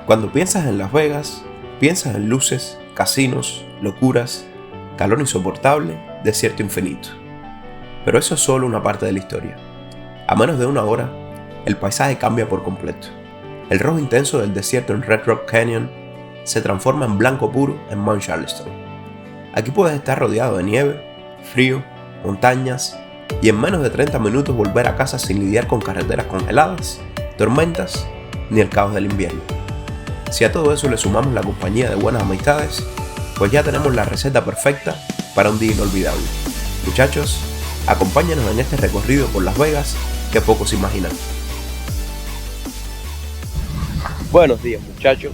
Cuando piensas en Las Vegas, piensas en luces, casinos, locuras, calor insoportable, desierto infinito. Pero eso es solo una parte de la historia. A menos de una hora, el paisaje cambia por completo. El rojo intenso del desierto en Red Rock Canyon se transforma en blanco puro en Mount Charleston. Aquí puedes estar rodeado de nieve, frío, montañas y en menos de 30 minutos volver a casa sin lidiar con carreteras congeladas, tormentas ni el caos del invierno. Si a todo eso le sumamos la compañía de buenas amistades, pues ya tenemos la receta perfecta para un día inolvidable. Muchachos, acompáñanos en este recorrido por Las Vegas que pocos imaginan. Buenos días, muchachos,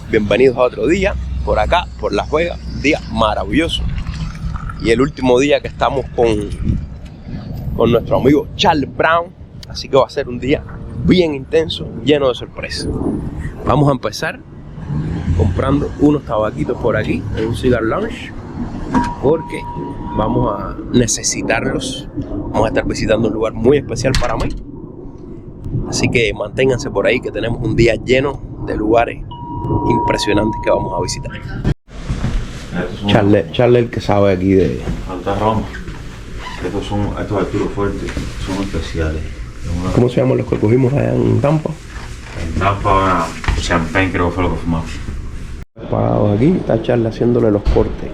bienvenidos a otro día por acá, por Las Vegas, un día maravilloso y el último día que estamos con nuestro amigo Charles Brown, así que va a ser un día bien intenso, lleno de sorpresas. Vamos a empezar comprando unos tabaquitos por aquí en un cigar lounge porque vamos a necesitarlos. Vamos a estar visitando un lugar muy especial para mí, así que manténganse por ahí que tenemos un día lleno de lugares impresionantes que vamos a visitar. Charles el que sabe aquí de Alta Roma. Estos Arturo Fuerte son especiales. ¿Cómo se llaman los que cogimos allá en Tampa? En Tampa, champagne creo que fue lo que fumamos. Pagados aquí, está Charles haciéndole los cortes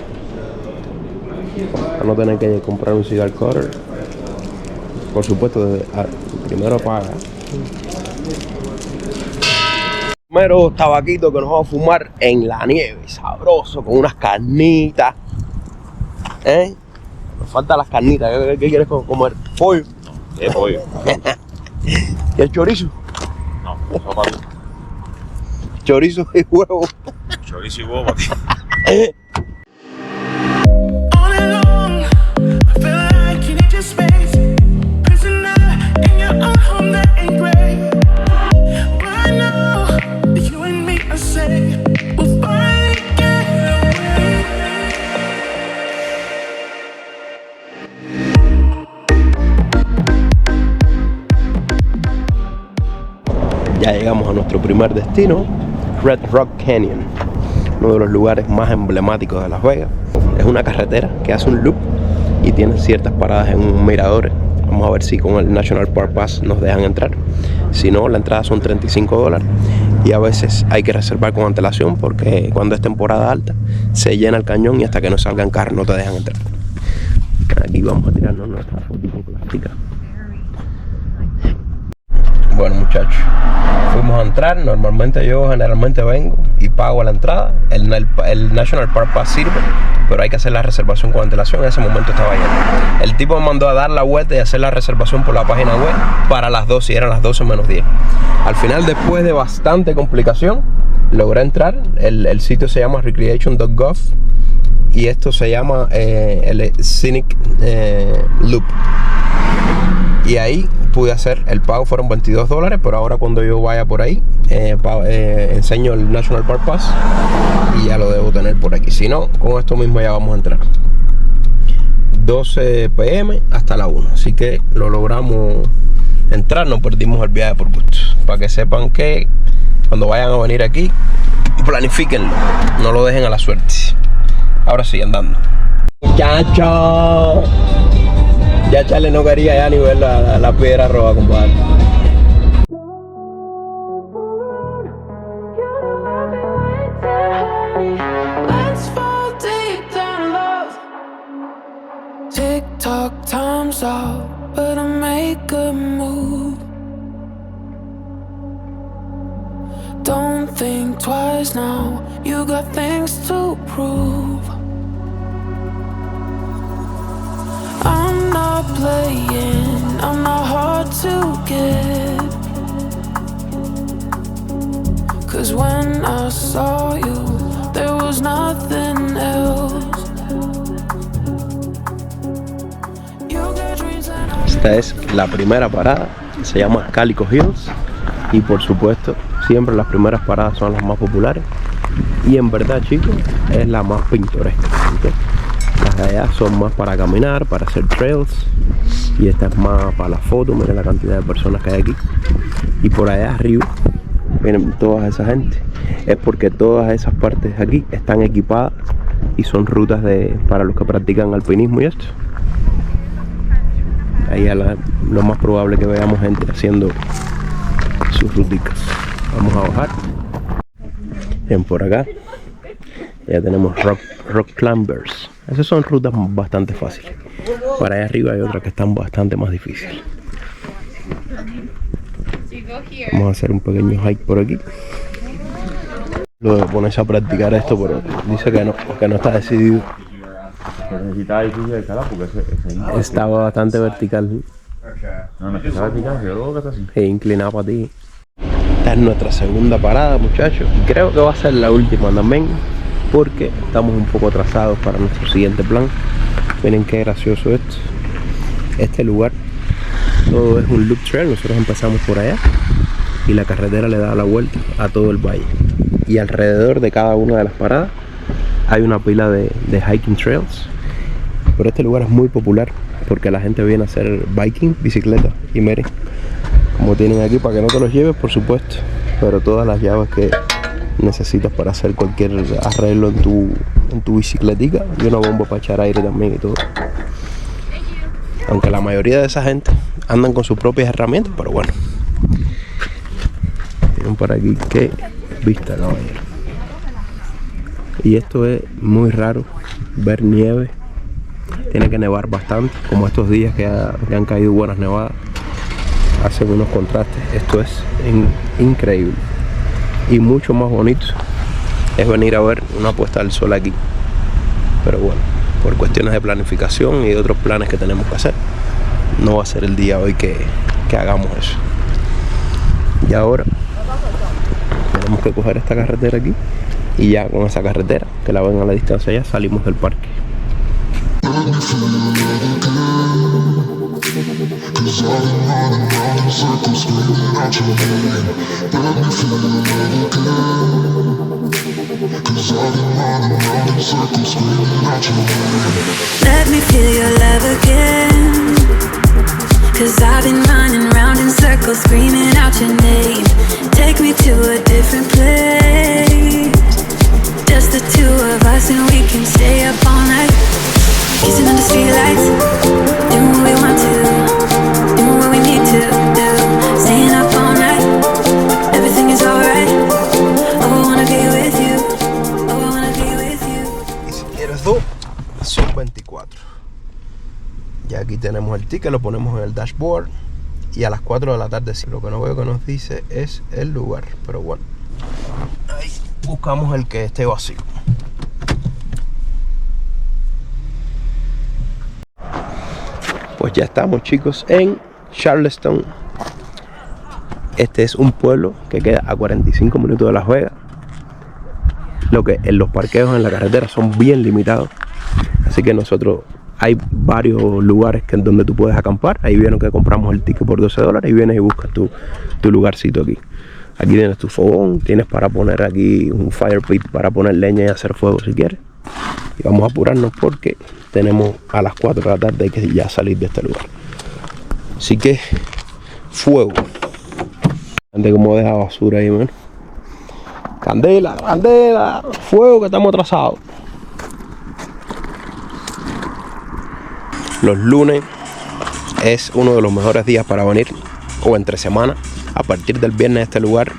para no tener que comprar un cigar cutter. Por supuesto, primero paga. Primero tabaquito que nos vamos a fumar en la nieve, sabroso, con unas carnitas. Nos faltan las carnitas. ¿Qué quieres comer? ¿Pollo? ¿Qué pollo? ¿Y el chorizo? No, sopa. Chorizo y huevo. Chorizo y huevo, tío. Ya llegamos a nuestro primer destino, Red Rock Canyon, uno de los lugares más emblemáticos de Las Vegas. Es una carretera que hace un loop y tiene ciertas paradas en un mirador. Vamos a ver si con el National Park Pass nos dejan entrar. Si no, la entrada son $35 y a veces hay que reservar con antelación porque cuando es temporada alta se llena el cañón y hasta que no salgan carros no te dejan entrar. Aquí vamos a tirarnos nuestra fotito plástica. Bueno, muchachos, fuimos a entrar. Yo generalmente vengo y pago la entrada. El National Park Pass sirve, pero hay que hacer la reservación con antelación. En ese momento estaba lleno. El tipo me mandó a dar la vuelta y hacer la reservación por la página web para las 12 y eran las 12 menos 10. Al final, después de bastante complicación, logré entrar. El sitio se llama recreation.gov y esto se llama el Scenic Loop. Y ahí pude hacer el pago, fueron $22, pero ahora cuando yo vaya por ahí, enseño el National Park Pass y ya lo debo tener por aquí. Si no, con esto mismo ya vamos a entrar. 12 p.m. hasta la 1, así que lo logramos entrar, no perdimos el viaje por gusto. Para que sepan que cuando vayan a venir aquí, planifíquenlo, no lo dejen a la suerte. Ahora sí, andando. ¡Muchacho! Ya Charles no quería ya ni ver la piedra roja, compadre. TikTok time's up, but I make a move. Don't think twice now, you got things to prove. I'm not playing, I'm not hard to get. 'Cause when I saw you, there was nothing else. Esta es la primera parada, se llama Calico Hills. Y por supuesto, siempre las primeras paradas son las más populares. Y en verdad, chicos, es la más pintoresca. ¿Okay? Las de allá son más para caminar, para hacer trails. Y esta es más para la foto. Miren la cantidad de personas que hay aquí. Y por allá arriba vienen toda esa gente, es porque todas esas partes de aquí están equipadas y son rutas para los que practican alpinismo y esto. Ahí es lo más probable que veamos gente haciendo sus ruticas. Vamos a bajar. Bien, por acá ya tenemos rock climbers. Esas son rutas bastante fáciles. Para allá arriba hay otras que están bastante más difíciles. Vamos a hacer un pequeño hike por aquí. Luego de ponerse a practicar esto, pero dice que no está decidido. Necesitaba difícil de escalar porque ese Estaba bastante vertical. no está vertical, yo luego que está así. E inclinado para ti. Esta es nuestra segunda parada, muchachos. Creo que va a ser la última también, porque estamos un poco atrasados para nuestro siguiente plan. Miren qué gracioso esto. Este lugar, todo es un loop trail. Nosotros empezamos por allá y la carretera le da la vuelta a todo el valle. Y alrededor de cada una de las paradas hay una pila de hiking trails. Pero este lugar es muy popular porque la gente viene a hacer biking, bicicleta. Y miren, como tienen aquí para que no te los lleves, por supuesto, pero todas las llaves que necesitas para hacer cualquier arreglo en tu bicicletica, y una bomba para echar aire también y todo. Aunque la mayoría de esa gente andan con sus propias herramientas, pero bueno. Miren por aquí qué vista, caballero. Y esto es muy raro, ver nieve. Tiene que nevar bastante, como estos días que han caído buenas nevadas. Hacen unos contrastes. Esto es increíble. Y mucho más bonito es venir a ver una puesta del sol aquí. Pero bueno, por cuestiones de planificación y de otros planes que tenemos que hacer, no va a ser el día hoy que hagamos eso. Y ahora tenemos que coger esta carretera aquí, y ya con esa carretera, que la ven a la distancia ya, salimos del parque. Let me feel your love again, 'cause I've been running round in circles, screaming out your name. Take me to a different place, just the two of us, and we can stay up all night, kissing under streetlights, doing what we want to, doing what we need to do, staying up all night, everything is alright. Oh, I wanna be with you, oh, I wanna be with you. Y si quieres dos, son 24. Ya aquí tenemos el ticket, lo ponemos en el dashboard. Y a las 4 de la tarde, lo que no veo que nos dice es el lugar. Pero bueno, ahí buscamos el que esté vacío. Pues ya estamos, chicos, en Charleston. Este es un pueblo que queda a 45 minutos de Las Vegas. Lo que en los parqueos en la carretera son bien limitados. Así que nosotros, hay varios lugares donde tú puedes acampar. Ahí vieron que compramos el ticket por $12 y vienes y buscas tu lugarcito aquí. Aquí tienes tu fogón, tienes para poner aquí un fire pit para poner leña y hacer fuego si quieres. Y vamos a apurarnos porque tenemos a las 4 de la tarde hay que ya salir de este lugar. Así que, fuego. Gente como deja basura ahí, man. Candela, candela, fuego que estamos atrasados. Los lunes es uno de los mejores días para venir, o entre semana, a partir del viernes a este lugar.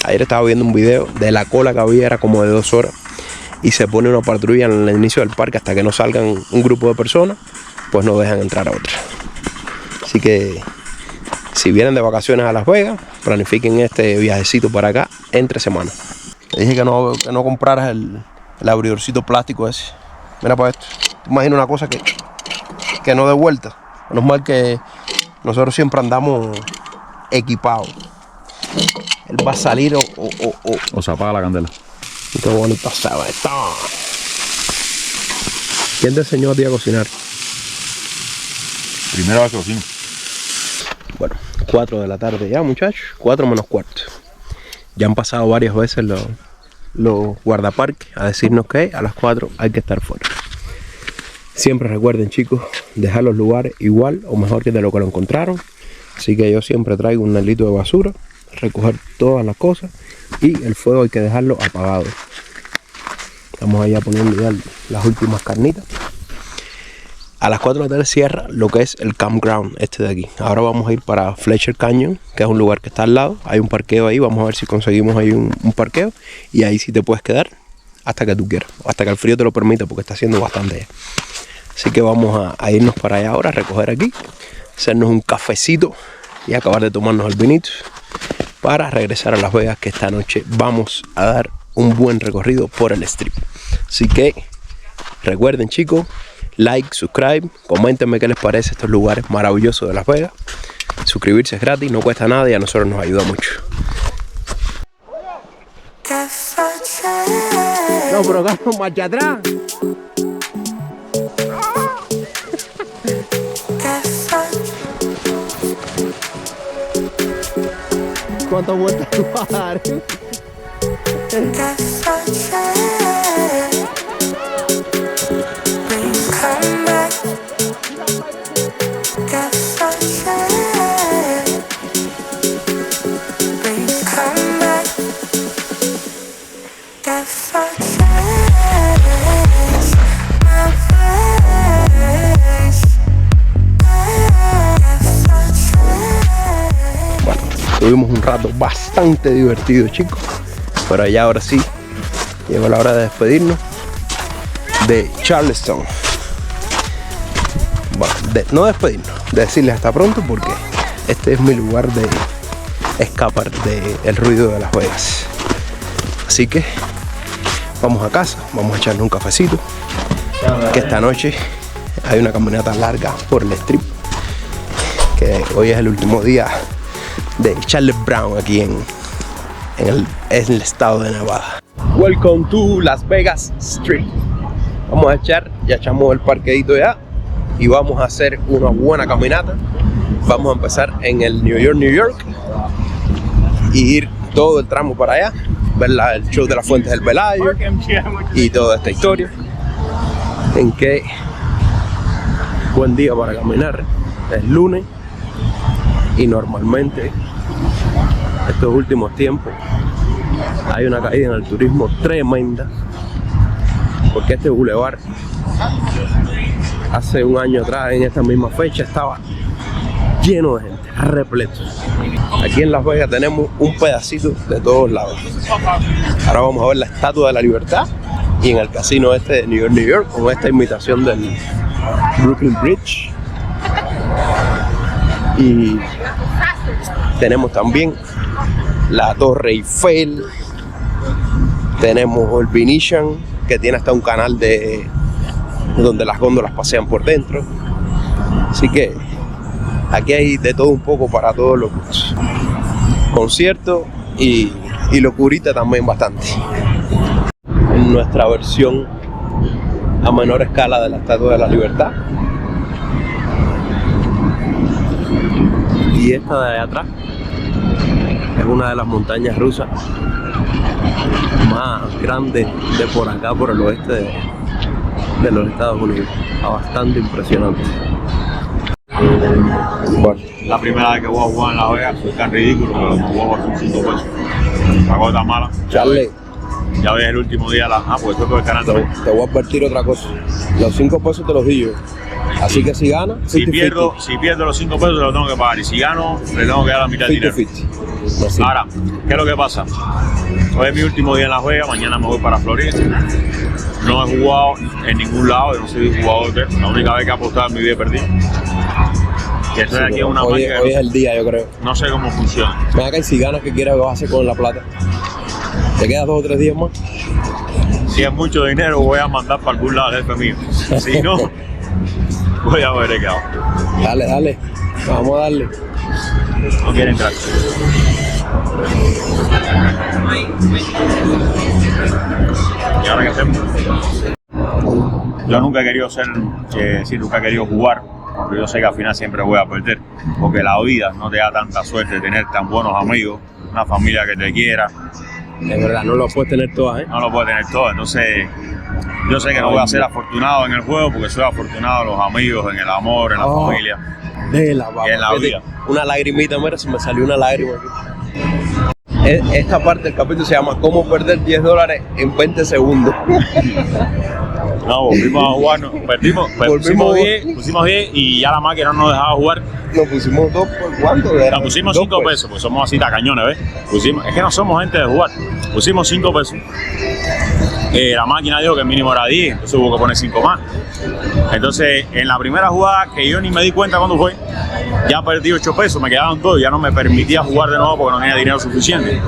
Ayer estaba viendo un video de la cola que había, era como de 2 horas, y se pone una patrulla en el inicio del parque hasta que no salgan un grupo de personas, pues no dejan entrar a otra. Así que si vienen de vacaciones a Las Vegas, planifiquen este viajecito para acá entre semana. Te dije que no compraras el abridorcito plástico ese. Mira para esto. Imagina una cosa que no dé vuelta. Menos mal que nosotros siempre andamos equipados. Él va a salir O se apaga la candela. Qué bonito se ve esto. ¿Quién te enseñó a ti a cocinar? Primera vez que cocino. Bueno, 4 de la tarde ya, muchachos. 4 menos cuarto. Ya han pasado varias veces los guardaparques a decirnos que a las 4 hay que estar fuera. Siempre recuerden, chicos, dejar los lugares igual o mejor que de lo que lo encontraron. Así que yo siempre traigo un nailito de basura, recoger todas las cosas y el fuego hay que dejarlo apagado. Estamos allá poniendo ya las últimas carnitas. A las 4 de la tarde cierra lo que es el campground este de aquí. Ahora vamos a ir para Fletcher Canyon, que es un lugar que está al lado. Hay un parqueo ahí, vamos a ver si conseguimos ahí un parqueo. Y ahí sí te puedes quedar hasta que tú quieras, hasta que el frío te lo permita, porque está haciendo bastante ya. Así que vamos a irnos para allá ahora, a recoger aquí, hacernos un cafecito y acabar de tomarnos el vinito para regresar a Las Vegas, que esta noche vamos a dar un buen recorrido por el strip. Así que recuerden, chicos, like, subscribe, coméntenme qué les parece estos lugares maravillosos de Las Vegas. Suscribirse es gratis, no cuesta nada y a nosotros nos ayuda mucho. No, pero acá no, marcha atrás. ¿Cuántas vueltas tú vas a dar? Tuvimos un rato bastante divertido, chicos, pero ya ahora sí llegó la hora de despedirnos de Charleston. Bueno, no despedirnos, de decirles hasta pronto, porque este es mi lugar de escapar del ruido de Las Vegas. Así que vamos a casa, vamos a echarle un cafecito, que esta noche hay una caminata larga por el strip, que hoy es el último día de Charles Brown aquí en el estado de Nevada. Welcome to Las Vegas Strip. Vamos a ya echamos el parqueadito ya y vamos a hacer una buena caminata. Vamos a empezar en el New York y ir todo el tramo para allá, ver el show de las Fuentes del Velayo y toda esta historia. En que buen día para caminar, es lunes. Y normalmente estos últimos tiempos hay una caída en el turismo tremenda, porque este bulevar hace un año atrás en esta misma fecha estaba lleno de gente, repleto. Aquí en Las Vegas tenemos un pedacito de todos lados. Ahora vamos a ver la Estatua de la Libertad y en el casino este de New York con esta imitación del Brooklyn Bridge. Y tenemos también la Torre Eiffel, tenemos el Venetian, que tiene hasta un canal donde las góndolas pasean por dentro. Así que aquí hay de todo un poco para todos los gustos. Conciertos y locurita también bastante. En nuestra versión a menor escala de la Estatua de la Libertad. Y esta de allá atrás es una de las montañas rusas más grandes de por acá, por el oeste de los Estados Unidos. Bastante impresionante. Bueno. La primera vez que voy a jugar en Las Vegas, soy tan ridículo que los juegos son 5 pesos. La cosa tan mala. Charlie, ya ves el último día pues esto es el canal también. Te voy a advertir otra cosa. Los 5 pesos te los di yo. Así que si gano, si pierdo los 5 pesos, los tengo que pagar. Y si gano, le tengo que dar la mitad del dinero. Ahora, ¿qué es lo que pasa? Hoy es mi último día en Las Vegas, mañana me voy para Florida. No he jugado en ningún lado, yo no soy jugador de. La única vez que he apostado en mi vida perdí. Y estoy aquí en una máquina. Hoy es el día, yo creo. No sé cómo funciona. Ven acá y si ganas, ¿qué quieres que vas a hacer con la plata? ¿Te quedas 2 o 3 días más? Si es mucho dinero, voy a mandar para algún lado el jefe mío. Si no, voy a ver qué hago. Dale, vamos a darle. No quieren crack. ¿Y ahora qué hacemos? Yo nunca he querido nunca he querido jugar, porque yo sé que al final siempre voy a perder, porque la vida no te da tanta suerte de tener tan buenos amigos, una familia que te quiera. Es verdad, no lo puedes tener todas, ¿eh? No lo puedes tener todo, entonces yo sé que no voy a ser afortunado en el juego, porque soy afortunado en los amigos, en el amor, en la familia. De la y en la vida. Una lagrimita, mira, se me salió una lágrima aquí. Esta parte del capítulo se llama ¿Cómo perder $10 en 20 segundos? No, volvimos a jugar, pusimos 10 y ya la máquina no nos dejaba jugar. Nos pusimos 2 por cuánto. Nos pusimos 5 pesos, pues somos así tacañones, ¿ves? Es que no somos gente de jugar. Pusimos 5 pesos. La máquina dijo que el mínimo era 10, entonces hubo que poner 5 más. Entonces, en la primera jugada, que yo ni me di cuenta cuándo fue, ya perdí 8 pesos, me quedaban todos, ya no me permitía jugar de nuevo porque no tenía dinero suficiente.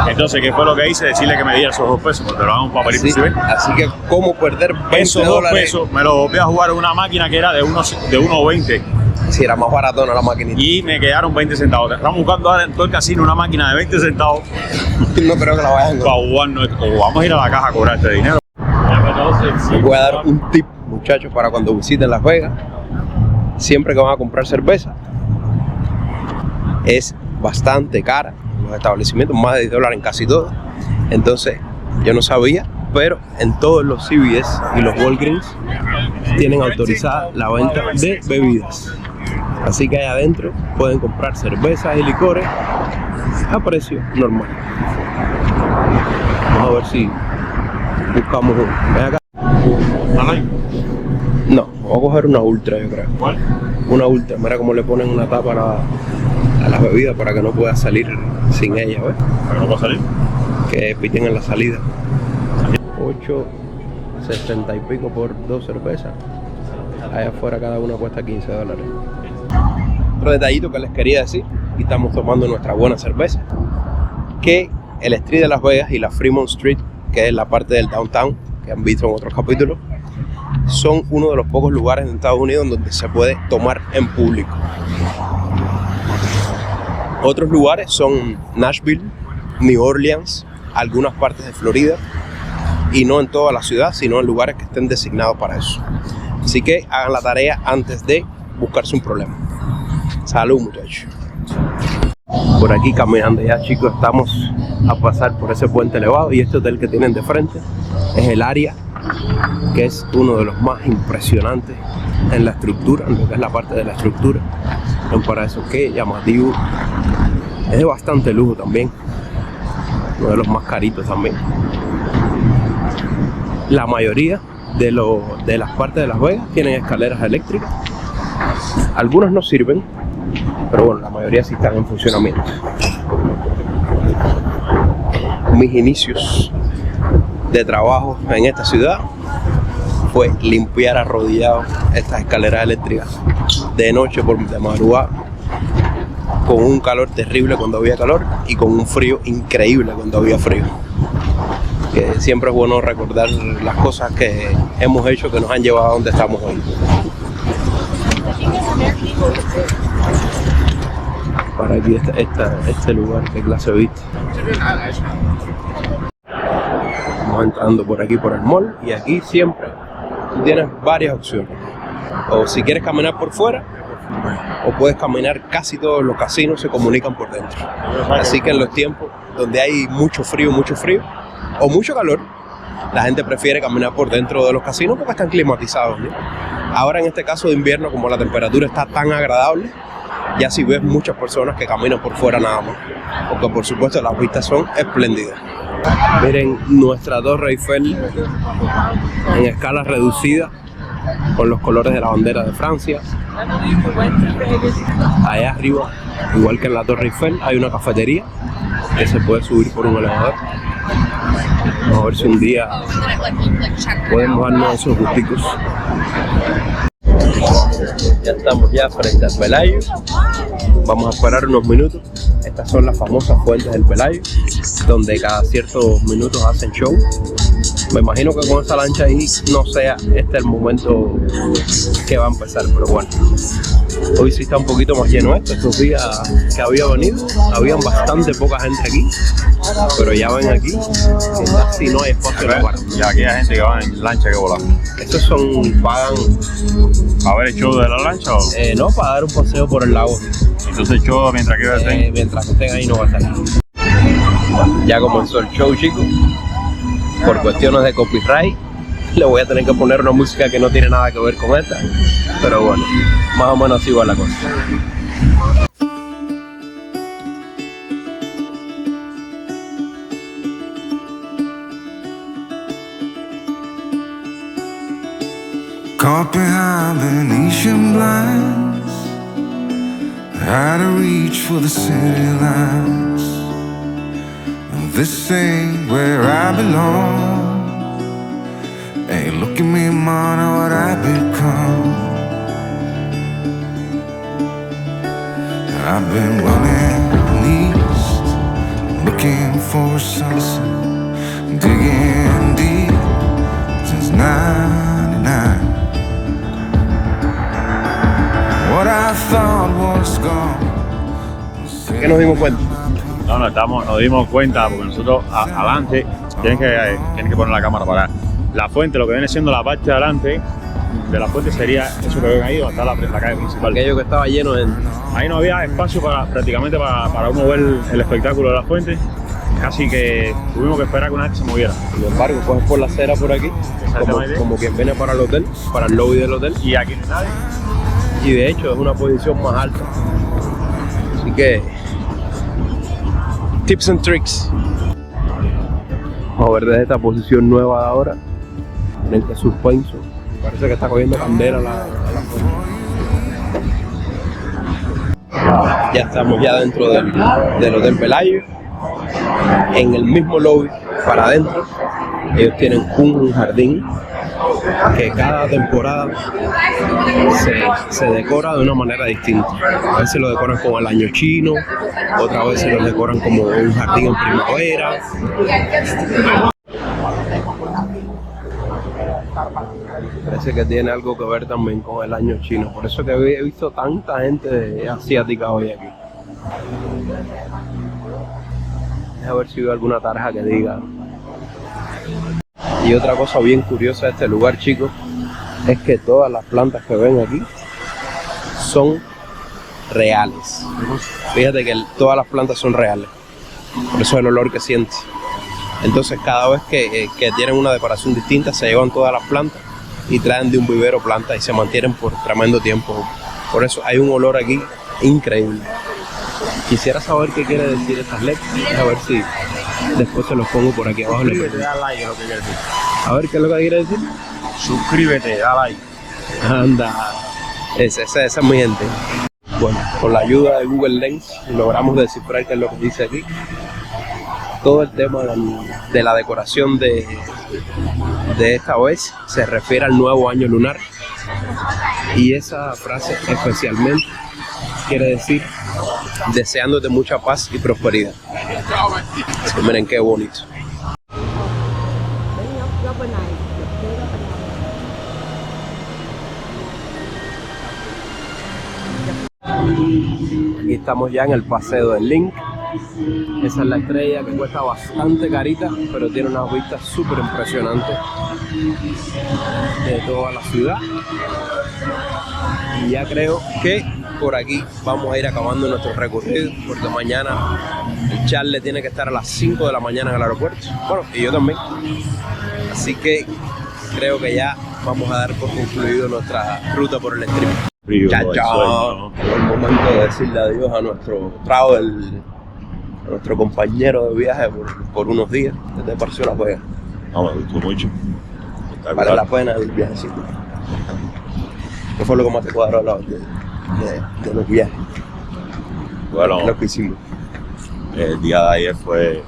Entonces, ¿qué fue lo que hice? Decirle que me diera esos 2 pesos, porque te lo daban un papelito. Sí, así que, ¿cómo perder 20 esos 2 pesos? Me los volví a jugar en una máquina que era de 1.20. Si era más baratona la maquinita. Y me quedaron 20 centavos. Estamos buscando ahora en todo el casino una máquina de 20 centavos. No creo que la vayan a para jugar. O vamos a ir a la caja a cobrar este dinero. Les voy a dar un tip, muchachos, para cuando visiten Las Vegas. Siempre que van a comprar cerveza, es bastante cara los establecimientos, más de $10 en casi todo. Entonces, yo no sabía, pero en todos los CVS y los Walgreens tienen autorizada la venta de bebidas. Así que ahí adentro pueden comprar cervezas y licores a precio normal. Vamos a ver si buscamos uno. Ven acá. No, vamos a coger una ultra, yo creo. ¿Cuál? Una ultra. Mira cómo le ponen una tapa a las bebidas para que no pueda salir sin ella, ¿ves? ¿Para que no pueda salir? Que piten en la salida. 8.60 y pico por 2 cervezas. Allá afuera cada una cuesta $15. Otro detallito que les quería decir, y estamos tomando nuestra buena cerveza, que el Street de Las Vegas y la Fremont Street, que es la parte del downtown que han visto en otros capítulos, son uno de los pocos lugares en Estados Unidos donde se puede tomar en público. Otros lugares son Nashville, New Orleans, algunas partes de Florida, y no en toda la ciudad, sino en lugares que estén designados para eso. Así que hagan la tarea antes de buscarse un problema. Salud, muchachos. Por aquí caminando ya, chicos, estamos a pasar por ese puente elevado, y este hotel que tienen de frente es el Aria, que es uno de los más impresionantes en la estructura, en lo que es la parte de la estructura. Es para eso que llamativo, es de bastante lujo también, uno de los más caritos también. La mayoría de las partes de Las Vegas tienen escaleras eléctricas. Algunas no sirven, pero bueno, la mayoría sí están en funcionamiento. Mis inicios de trabajo en esta ciudad fue limpiar arrodillado estas escaleras eléctricas de noche de madrugada, con un calor terrible cuando había calor y con un frío increíble cuando había frío. Que siempre es bueno recordar las cosas que hemos hecho que nos han llevado a donde estamos hoy. Para aquí este lugar, qué clase de vista. Vamos entrando por aquí por el mall, y aquí siempre tú tienes varias opciones. O si quieres caminar por fuera, o puedes caminar. Casi todos los casinos se comunican por dentro. Así que en los tiempos donde hay mucho frío o mucho calor, la gente prefiere caminar por dentro de los casinos porque están climatizados, ¿no? Ahora en este caso de invierno, como la temperatura está tan agradable, ya sí ves muchas personas que caminan por fuera nada más, porque por supuesto las vistas son espléndidas. Miren nuestra Torre Eiffel en escala reducida, con los colores de la bandera de Francia. Allá arriba, igual que en la Torre Eiffel, hay una cafetería que se puede subir por un elevador. Vamos a ver si un día podemos darnos esos gusticos. Ya estamos ya frente al Pelayo. Vamos a esperar unos minutos. Estas son las famosas fuentes del Pelayo, donde cada ciertos minutos hacen show. Me imagino que con esa lancha ahí no sea el momento que va a empezar, pero bueno. Hoy sí está un poquito más lleno esto. Estos días que había venido, habían bastante poca gente aquí, pero ya ven aquí que casi no hay espacio para. Y aquí hay gente que va en lancha que vola. Estos pagan. ¿A ver el show de la lancha o? No, para dar un paseo por el lago. Entonces el show mientras que estén. Mientras que estén ahí no va a estar. Bueno, ya comenzó el show, chicos. Por cuestiones de copyright, le voy a tener que poner una música que no tiene nada que ver con esta. Pero bueno, más o menos así va la cosa. Caught behind Venetian blinds, out of reach for the city lights. This ain't where I belong. Hey, look at me, man, what I've become. I've been running east, looking for a sunset, digging deep since '99. What I thought was gone. ¿Qué nos dimos cuenta? No, nos dimos cuenta porque nosotros adelante tienes que poner la cámara para acá. La fuente, lo que viene siendo la parte de adelante de la fuente sería eso que ven ahí, donde está la calle principal. Aquello que estaba lleno de... Ahí no había espacio prácticamente para uno ver el espectáculo de la fuente. Casi que tuvimos que esperar que una vez se moviera. Sin embargo, coges por la acera por aquí, como quien viene para el hotel, para el lobby del hotel. Y aquí no hay nadie. Y de hecho es una posición más alta. Así que... tips and tricks. Vamos a ver desde esta posición nueva de ahora. En el suspenso. Parece que está cogiendo candela la Ya estamos ya dentro del Hotel Pelayo. En el mismo lobby para adentro. Ellos tienen un jardín que cada temporada se decora de una manera distinta. A veces lo decoran como el año chino, otras veces lo decoran como un jardín en primavera. Parece que tiene algo que ver también con el año chino, por eso que he visto tanta gente asiática hoy aquí. A ver si veo alguna tarja que diga. Y otra cosa bien curiosa de este lugar, chicos, es que todas las plantas que ven aquí son reales. Fíjate que todas las plantas son reales, por eso es el olor que sientes. Entonces cada vez que tienen una decoración distinta, se llevan todas las plantas y traen de un vivero plantas y se mantienen por tremendo tiempo. Por eso hay un olor aquí increíble. Quisiera saber qué quiere decir estas letras, a ver si después se los pongo por aquí abajo. Suscríbete, da like, es lo que quiere decir. A ver qué es lo que quiere decir. Suscríbete, da like. Anda, esa es mi gente. Bueno, con la ayuda de Google Lens logramos descifrar qué es lo que dice aquí. Todo el tema de la decoración de esta vez se refiere al nuevo año lunar. Y esa frase especialmente quiere decir deseándote mucha paz y prosperidad. Así, miren qué bonito. Aquí estamos ya en el paseo del Link. Esa es la estrella que cuesta bastante carita, pero tiene unas vistas súper impresionantes de toda la ciudad. Y ya creo que por aquí vamos a ir acabando nuestro recorrido, porque mañana el Charles tiene que estar a las 5 de la mañana en el aeropuerto. Bueno, y yo también. Así que creo que ya vamos a dar por concluido nuestra ruta por el stream. Chao, chao. Es el momento de decirle adiós a nuestro travel, a nuestro compañero de viaje por unos días. ¿Qué te pareció la juega? No, me gustó mucho. Vale la pena el viajecito. ¿Qué fue lo que más te cuadró de los viajes? Bueno, lo que hicimos. El día de ayer fue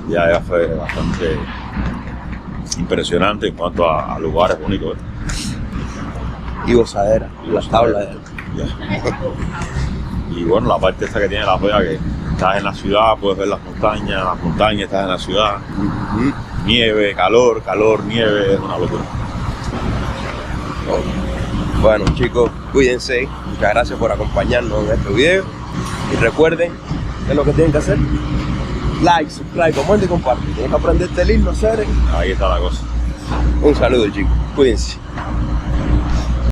bastante impresionante en cuanto a lugares únicos. Y gozadera, las tablas. Y bueno, la parte esta que tiene la joya, que estás en la ciudad, puedes ver las montañas estás en la ciudad. Nieve, calor, nieve, es una locura. Bueno chicos, cuídense, muchas gracias por acompañarnos en este video. Y recuerden, ¿qué es lo que tienen que hacer? Like, subscribe, comenta y comparte. Tienes que aprender este lindo, seres. Ahí está la cosa. Un saludo chicos, cuídense.